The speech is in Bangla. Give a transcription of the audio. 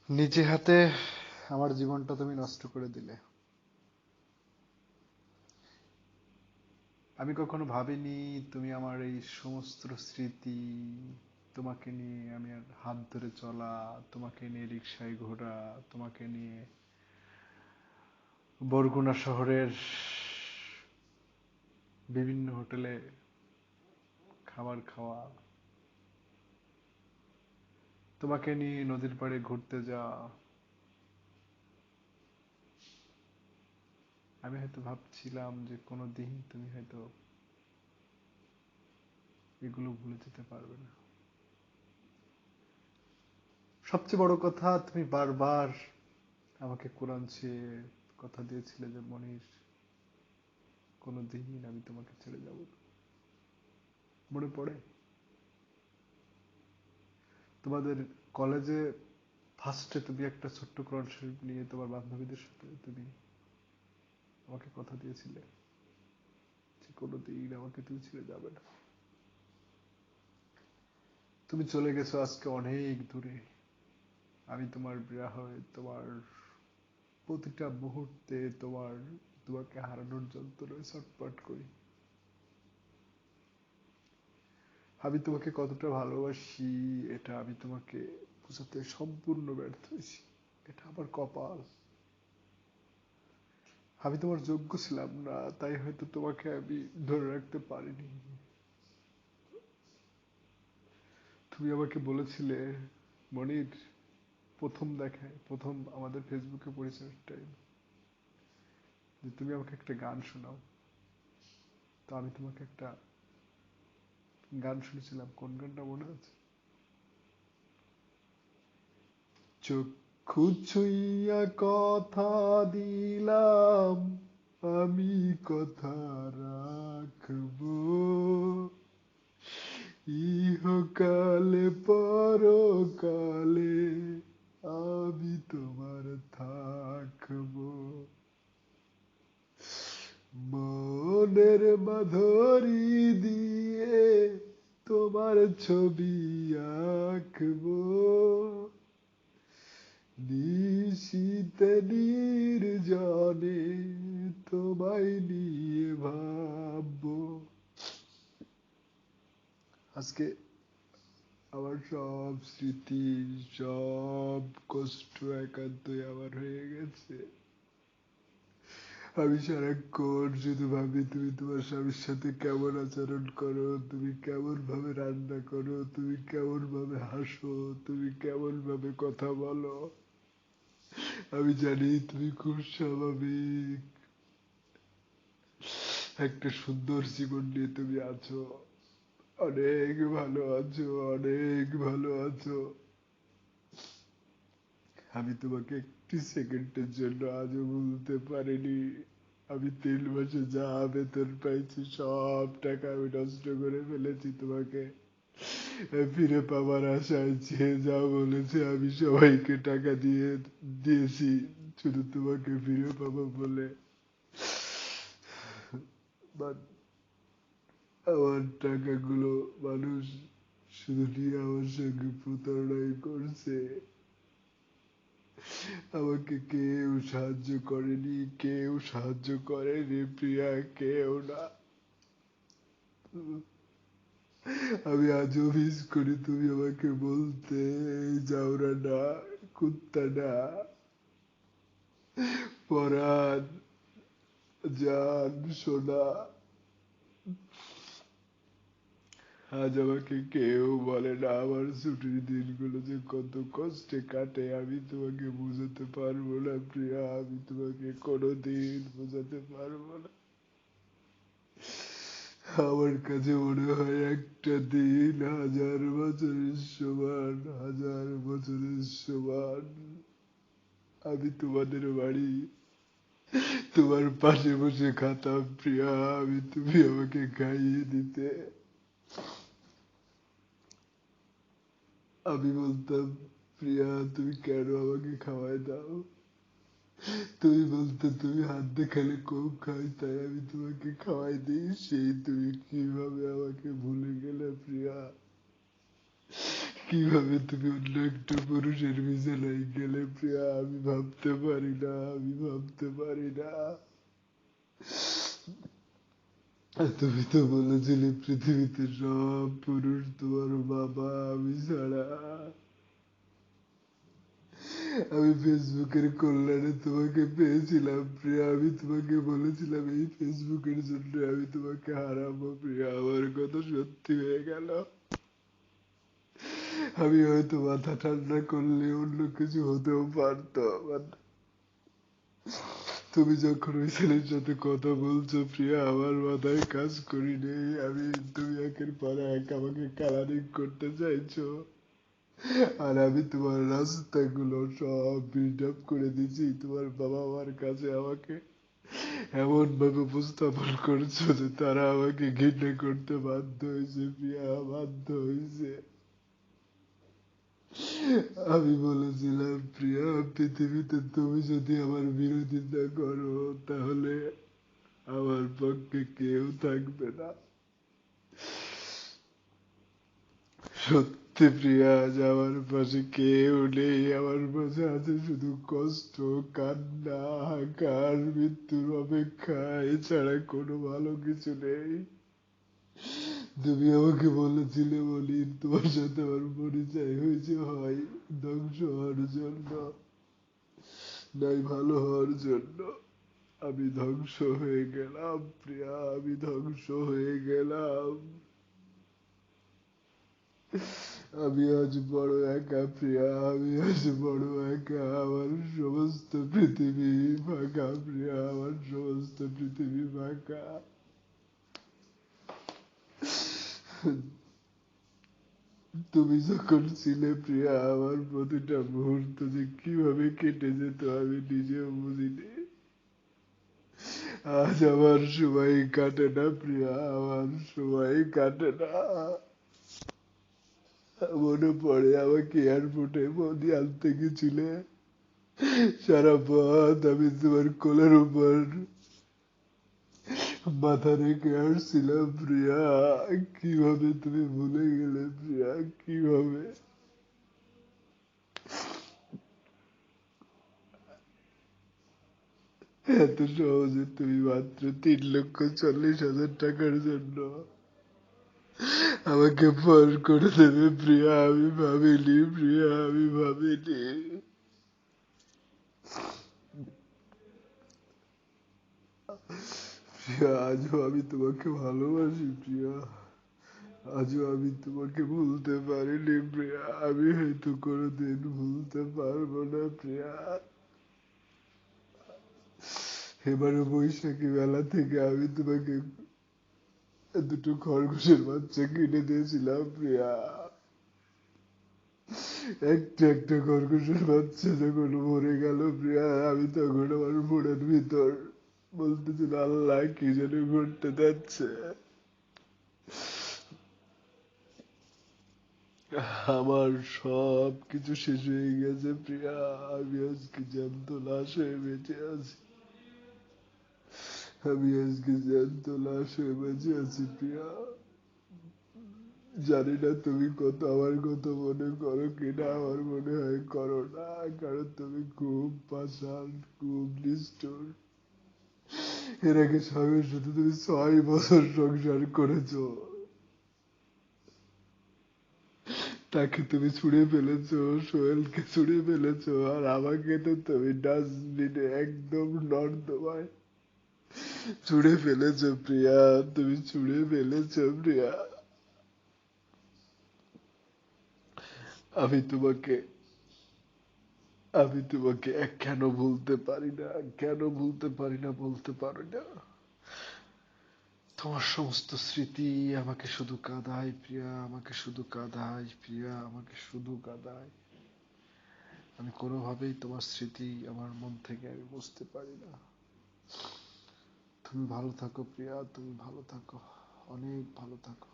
নিজে হাতে আমার জীবনটা তুমি নষ্ট করে দিলে। আমি কখনো ভাবিনি তুমি আমার এই সমস্ত স্মৃতি, তোমাকে নিয়ে আমি আর হাত ধরে চলা, তোমাকে নিয়ে রিক্সায় ঘোরা, তোমাকে নিয়ে বরগুনা শহরের বিভিন্ন হোটেলে খাবার খাওয়া, তোমাকে নিয়ে নদীর পাড়ে ঘুরতে যাওয়া। আমি হয়তো ভাবছিলাম যে কোনো দিন তুমি হয়তো এগুলো ভুলে যেতে পারবে না। সবচেয়ে বড় কথা, তুমি বারবার আমাকে কোরআন চেয়ে কথা দিয়েছিলে যে মনির, কোনো দিন আমি তোমাকে ছেড়ে যাব না। মনে পড়ে তোমাদের কলেজে ফার্স্টে তুমি একটা ছোট্ট কোরআন শরীফ নিয়ে তোমার বান্ধবীদের সাথে তুমি আমাকে কথা দিয়েছিলে যে কোনো দিন আমাকে তুমি ছেড়ে যাবে না। তুমি চলে গেছো আজকে অনেক দূরে। আমি তোমার বিরহ হয়ে তোমার প্রতিটা মুহূর্তে তোমাকে হারানোর যন্ত্রণায় ছটফট করি। আমি তোমাকে কতটা ভালোবাসি এটা আমি তোমাকে বোঝাতে সম্পূর্ণ ব্যর্থ হয়েছি। এটা আমার কপাল। আমি তোমার যোগ্য ছিলাম না, তাই হয়তো তোমাকে আমি ধরে রাখতে পারিনি। তুমি আমাকে বলেছিলে মনির, প্রথম দেখায় প্রথম আমাদের ফেসবুকে পরিচয়ের টাইম, যে তুমি আমাকে একটা গান শোনাও। তো আমি তোমাকে একটা গান শুনেছিলাম। কোন গানটা মনে আছে? চক্ষু ছুঁইয়া কথা দিলাম, আমি কথা রাখবো, ইহকালে পরকালে আমি তোমার থাকবো। মনের মাধুরী দিয়ে তোমার ছবি আঁকবো, নিশীতে নির্জনে তোমায় নিয়ে ভাববো। আজকে আমার সব স্মৃতি, সব কষ্ট একান্তই আমার হয়ে গেছে। আমি সারাক্ষণ শুধু ভাবি তুমি তোমার স্বামীর সাথে কেমন আচরণ করো, তুমি কেমন ভাবে রান্না করো, তুমি কেমন ভাবে হাসো, তুমি কেমন ভাবে কথা বলো। আমি জানি তুমি খুব স্বাভাবিক একটা সুন্দর জীবন নিয়ে তুমি আছো, অনেক ভালো আছো, অনেক ভালো আছো। আমি তোমাকে একটি সেকেন্ডের জন্য আজও ভুলতে পারিনি। আমি 3 মাসে যা বেতন পাইছি সব টাকা আমি নষ্ট করে ফেলেছি তোমাকে ফিরে পাবার আশায়। যে যা বলেছে আমি সবাইকে টাকা দিয়েছি শুধু তোমাকে ফিরে পাবো বলে। বাট আমার টাকাগুলো মানুষ শুধু নিয়ে আমার সঙ্গে প্রতারণাই করছে। আমাকে কেউ সাহায্য করেনি, কেউ সাহায্য করেনি প্রিয়া, কেউ না। আমি আজও মিস করি তুমি আমাকে বলতে, যাওরা না, কুত্তা না, পরাণ, জান, সোনা। আজ আমাকে কেউ বলে না আমার ছুটির দিনগুলো যে কত কষ্টে কাটে। আমি তোমাকে বোঝাতে পারবো না প্রিয়া, আমি তোমাকে কোনোদিন বোঝাতে পারবো না। আমার কাছে মনে হয় একটা দিন 1000 বছরের সমান, 1000 বছরের সমান। আমি তোমাদের বাড়ি তোমার পাশে বসে খাতাম প্রিয়া, তুমি আমাকে খাইয়ে দিতে। আমি বলতাম প্রিয়া তুমি কেন আমাকে খাওয়াই দাও, তুমি বলতে তুমি হাত দেখালে কম খাই তাই আমি তোমাকে খাওয়াই দিই। সেই তুমি কিভাবে আমাকে ভুলে গেলে প্রিয়া। কিভাবে তুমি অন্য একটা পুরুষের বিছানায় গেলে প্রিয়া, আমি ভাবতে পারি না, আমি ভাবতে পারি না। আর তুমি তো বলেছিলে পৃথিবীতে সব পুরুষ তোমার বাবা, আমি ছাড়া। আমি ফেসবুকের কল্যাণে তোমাকে পেয়েছিলাম প্রিয়া, আমি তোমাকে বলেছিলাম এই ফেসবুকের জন্য আমি তোমাকে হারাবো প্রিয়া, আমার কথা সত্যি হয়ে গেল। আমি হয়তো মাথা ঠান্ডা করলে অন্য কিছু হতেও পারতো, but তুমি যখন ওই ছেলের সাথে কথা বলছো প্রিয়া, আমার মাথায় কাজ করি নেই। তুমি একের পর এক আমাকে কালারিং করতে চাইছো, আর আমি তোমার রাস্তাগুলো সব বিল্ড আপ করে দিচ্ছি। তোমার বাবা মার কাছে আমাকে এমন ভাবে উপস্থাপন করছো যে তারা আমাকে ঘৃণা করতে বাধ্য হয়েছে প্রিয়া, বাধ্য হয়েছে। আমি বলেছিলাম প্রিয়া, পৃথিবীতে তুমি যদি আমার বিরোধিতা করো তাহলে আমার পক্ষে কেউ থাকবে না। সত্যি প্রিয়া, আজ আমার পাশে কেউ নেই, আমার পাশে আছে শুধু কষ্ট, কান্না, হাহাকার, মৃত্যুর অপেক্ষা, এছাড়া কোনো ভালো কিছু নেই। তুমি আমাকে বলেছিলে বলি তোমার সাথে আমার পরিচয় হয়েছে হয় ধ্বংস হওয়ার জন্য, নাই ভালো হওয়ার জন্য। আমি ধ্বংস হয়ে গেলাম প্রিয়া, আমি ধ্বংস হয়ে গেলাম। আমি আজ বড় একা প্রিয়া, আমি আজ বড় একা। আমার সমস্ত পৃথিবী ফাঁকা প্রিয়া, আমার সমস্ত পৃথিবী ফাঁকা। তুমি যখন ছিলে প্রিয়া, আমার প্রতিটা মুহূর্ত যে কিভাবে কেটে যেত আমি নিজেও বুঝিনি। আজ আমার সময় কাটে না প্রিয়া, আমার সময় কাটে না। মনে পড়ে আমাকে এয়ারপোর্টে বৌদি আনতে গেছিলে, সারা পথ আমি তোমার কোলের উপর মাথা রেখে আসছিলাম প্রিয়া। কিভাবে তুমি ভুলে গেলে প্রিয়া, কিভাবে? এত সহজে তুমি মাত্র 3,40,000 টাকার জন্য আমাকে ফোন করে দেবে প্রিয়া, আমি ভাবিনি প্রিয়া, আমি ভাবিনি। প্রিয়া, আজও আমি তোমাকে ভালোবাসি প্রিয়া, আজও আমি তোমাকে ভুলতে পারিনি প্রিয়া, আমি হয়তো কোনোদিন ভুলতে পারবো না প্রিয়া। এবারে বৈশাখী মেলা থেকে আমি তোমাকে দুটো খরগোশের বাচ্চা কিনে দিয়েছিলাম প্রিয়া। একটা একটা খরগোশের বাচ্চা যখন মরে গেল প্রিয়া, আমি তখন আমার মনের ভিতর বলতেছিল আল্লাহ কি যেন ঘটতে যাচ্ছে। আমার সব কিছু শেষ হয়ে গেছে প্রিয়া, আমি আজকে জ্যান্ত লাশ হয়ে বেঁচে আছি, আমি আজকে জ্যান্ত লাশ হয়ে বেঁচে আছি প্রিয়া। জানি না তুমি কত আমার কথা মনে করো কিনা, আমার মনে হয় করো না, কারণ তুমি খুব পাষাণ, খুব নিষ্ঠুর। এর আগে স্বামীর সাথে তুমি 6 বছর সংসার করেছো, তাকে তুমি ছুঁড়ে ফেলেছো, সোহেলকে ছুঁড়ে ফেলেছো, আর আমাকে তো তুমি ডাস্টবিনে একদম নর্দমায় ছুঁড়ে ফেলেছো প্রিয়া, তুমি ছুঁড়ে ফেলেছো প্রিয়া। আমি তোমাকে আমি তোমাকে কেন ভুলতে পারি না, কেন ভুলতে পারি না বলতে পারো না? তোমার সমস্ত স্মৃতি আমাকে শুধু কাঁদায় প্রিয়া, আমাকে শুধু কাঁদায় প্রিয়া, আমাকে শুধু কাঁদায়। আমি কোনোভাবেই তোমার স্মৃতি আমার মন থেকে আমি বুঝতে পারি না। তুমি ভালো থাকো প্রিয়া, তুমি ভালো থাকো, অনেক ভালো থাকো।